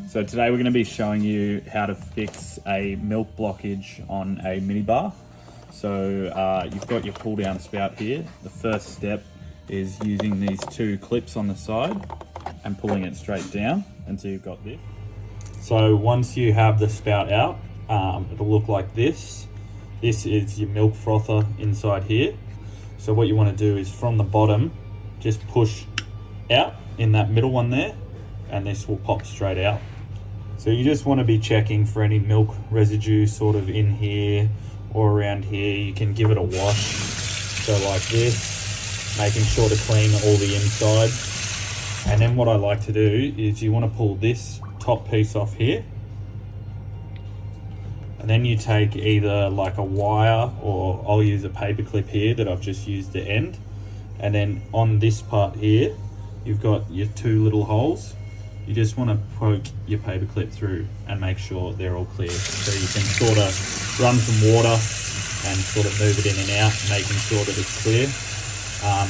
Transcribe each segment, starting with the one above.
So today we're going to be showing you how to fix a milk blockage on a mini bar. So you've got your pull down spout here. The first step is using these two clips on the side and pulling it straight down until you've got this. So once you have the spout out, it'll look like this. This is your milk frother inside here. So what you want to do is from the bottom, just push out in that middle one there, and this will pop straight out. So you just want to be checking for any milk residue sort of in here or around here. You can give it a wash, so like this, making sure to clean all the inside. And then what I like to do is you want to pull this top piece off here, and then you take either like a wire, or I'll use a paper clip here that I've just used the end, and then on this part here you've got your two little holes. You just want to poke your paper clip through and make sure they're all clear. So you can sort of run some water and sort of move it in and out, making sure that it's clear.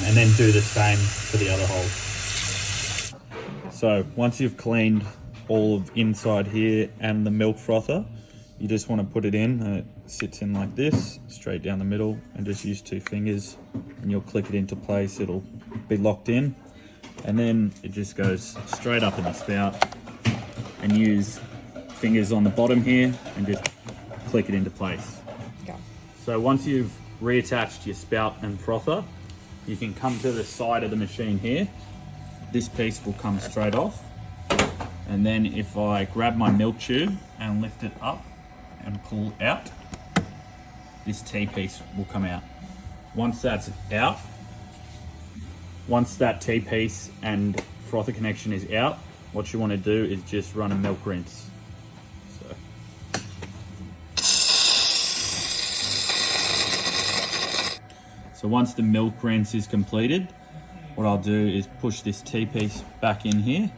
And then do the same for the other holes. So once you've cleaned all of inside here and the milk frother, you just want to put it in, and it sits in like this, straight down the middle, and just use two fingers and you'll click it into place. It'll be locked in. And then it just goes straight up in the spout, and use fingers on the bottom here and just click it into place. Okay. So once you've reattached your spout and frother, you can come to the side of the machine here. This piece will come straight off. And then if I grab my milk tube and lift it up and pull out, this T-piece will come out. Once that's out, once that T-piece and frother connection is out, what you want to do is just run a milk rinse. So once the milk rinse is completed, what I'll do is push this T-piece back in here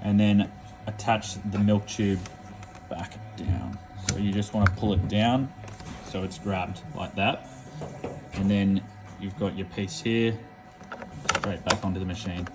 and then attach the milk tube back down. So you just want to pull it down so it's grabbed like that. And then you've got your piece here, straight back onto the machine.